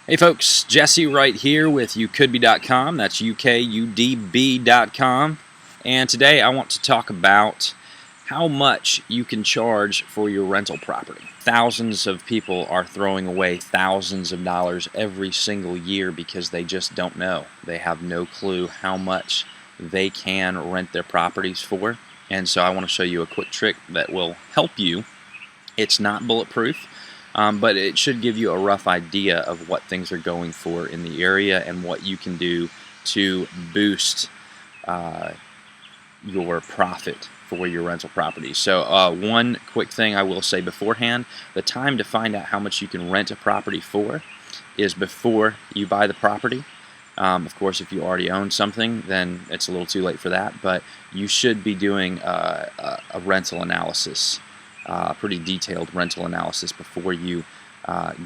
Hey folks, Jesse Wright here with youkouldbe.com. That's UKUDB.com. And today I want to talk about how much you can charge for your rental property. Thousands of people are throwing away thousands of dollars every single year because they just don't know. They have no clue how much they can rent their properties for. And so I want to show you a quick trick that will help you. It's not bulletproof. But it should give you a rough idea of what things are going for in the area and what you can do to boost your profit for your rental property. So one quick thing I will say beforehand, the time to find out how much you can rent a property for is before you buy the property. Of course, if you already own something, then it's a little too late for that, but you should be doing a rental analysis. Pretty detailed rental analysis before you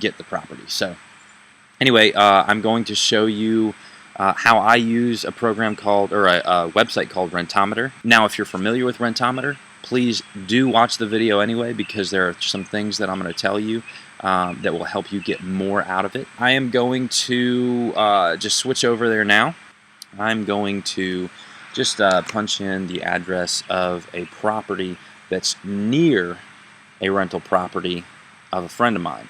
get the property. So anyway, I'm going to show you how I use a program called, or a website called Rentometer. Now, if you're familiar with Rentometer, please do watch the video anyway, because there are some things that I'm going to tell you that will help you get more out of it. I am going to just switch over there now. I'm going to just punch in the address of a property that's near a rental property of a friend of mine.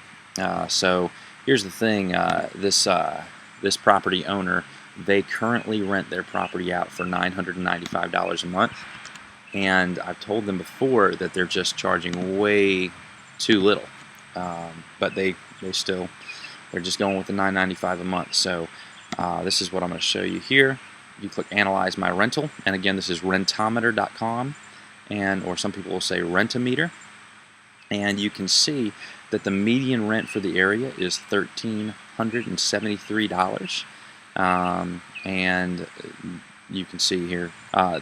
So here's the thing, this property owner, they currently rent their property out for $995 a month, and I've told them before that they're just charging way too little, but they're just going with the $995 a month. So this is what I'm going to show you here. You click Analyze My Rental, and again, this is rentometer.com, or some people will say Rentometer. And you can see that the median rent for the area is $1,373. And you can see here,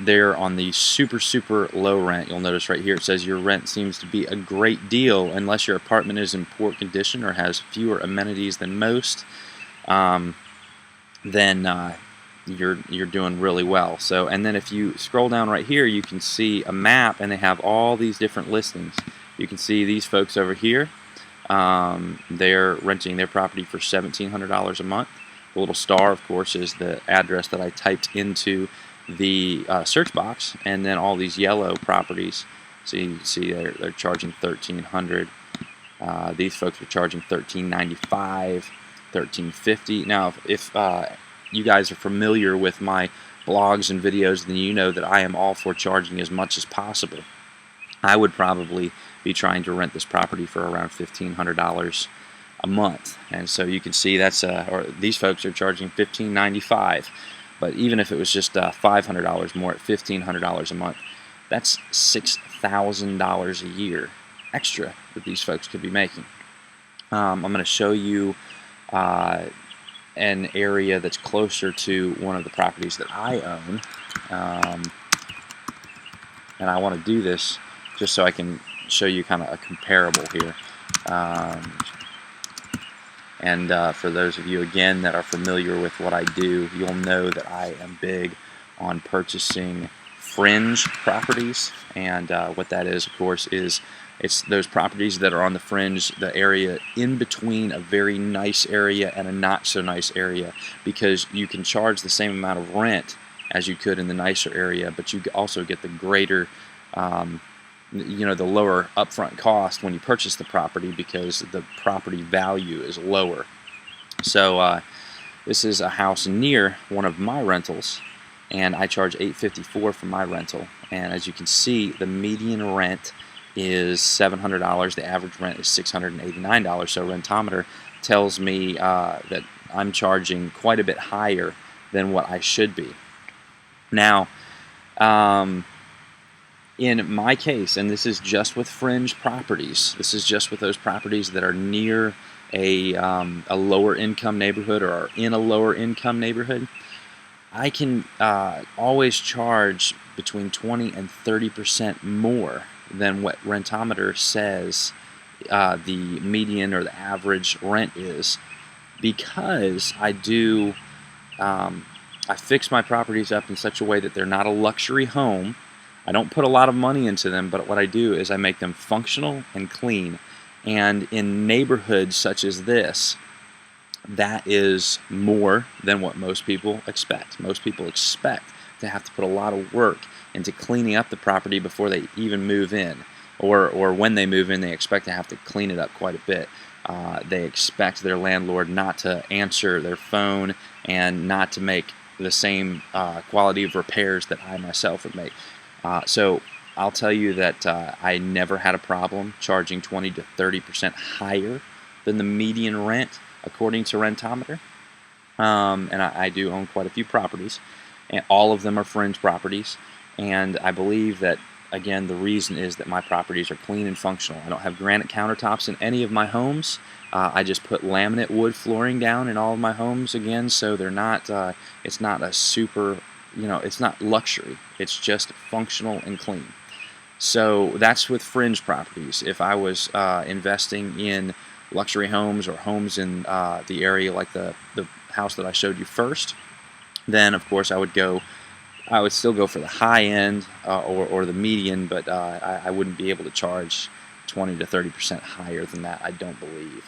they're on the super low rent. You'll notice right here it says your rent seems to be a great deal unless your apartment is in poor condition or has fewer amenities than most. Then you're doing really well. So, and then if you scroll down right here, you can see a map, and they have all these different listings. You can see these folks over here. They're renting their property for $1,700 a month. The little star, of course, is the address that I typed into the search box, and then all these yellow properties. So you see they're charging $1,300. These folks are charging $1,395, $1,350. Now, if you guys are familiar with my blogs and videos, then you know that I am all for charging as much as possible. I would probably be trying to rent this property for around $1,500 a month, and so you can see that's or these folks are charging $1,595. But even if it was just $500 more at $1,500 a month, that's $6,000 a year extra that these folks could be making. I'm going to show you an area that's closer to one of the properties that I own, and I want to do this just so I can show you kind of a comparable here. For those of you, again, that are familiar with what I do, you'll know that I am big on purchasing fringe properties. And what that is, of course, is it's those properties that are on the fringe, the area in between a very nice area and a not so nice area, because you can charge the same amount of rent as you could in the nicer area, but you also get the greater the lower upfront cost when you purchase the property, because the property value is lower. So this is a house near one of my rentals, and I charge $854 for my rental. And as you can see, the median rent is $700. The average rent is $689. So Rentometer tells me that I'm charging quite a bit higher than what I should be. Now, in my case, and this is just with fringe properties, this is just with those properties that are near a lower income neighborhood or are in a lower income neighborhood, I can always charge between 20 and 30% more than what Rentometer says the median or the average rent is, because I fix my properties up in such a way that they're not a luxury home. I don't put a lot of money into them, but what I do is I make them functional and clean. And in neighborhoods such as this, that is more than what most people expect. Most people expect to have to put a lot of work into cleaning up the property before they even move in, or when they move in, they expect to have to clean it up quite a bit. They expect their landlord not to answer their phone and not to make the same quality of repairs that I myself would make. So I'll tell you that I never had a problem charging 20 to 30% higher than the median rent according to Rentometer. And I do own quite a few properties, and all of them are fringe properties. And I believe that, again, the reason is that my properties are clean and functional. I don't have granite countertops in any of my homes. I just put laminate wood flooring down in all of my homes again, so they're not. It's not a super, it's not luxury. It's just functional and clean. So that's with fringe properties. If I was investing in luxury homes or homes in the area like the house that I showed you first, then of course I would still go for the high end or the median, but I wouldn't be able to charge 20 to 30% higher than that, I don't believe.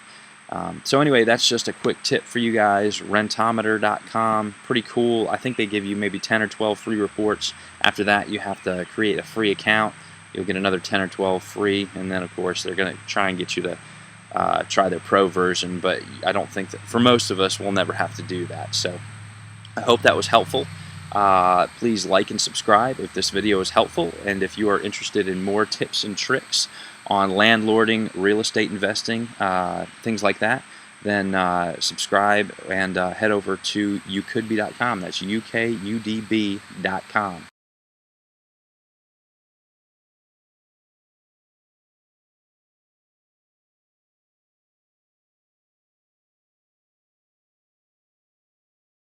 So anyway, that's just a quick tip for you guys. Rentometer.com, pretty cool. I think they give you maybe 10 or 12 free reports. After that, you have to create a free account. You'll get another 10 or 12 free, and then of course they're going to try and get you to try their pro version, but I don't think that, for most of us, we'll never have to do that. So I hope that was helpful. Please like and subscribe if this video is helpful, and if you are interested in more tips and tricks on landlording, real estate investing, things like that, then subscribe and head over to youkouldbe.com. That's ukudb.com.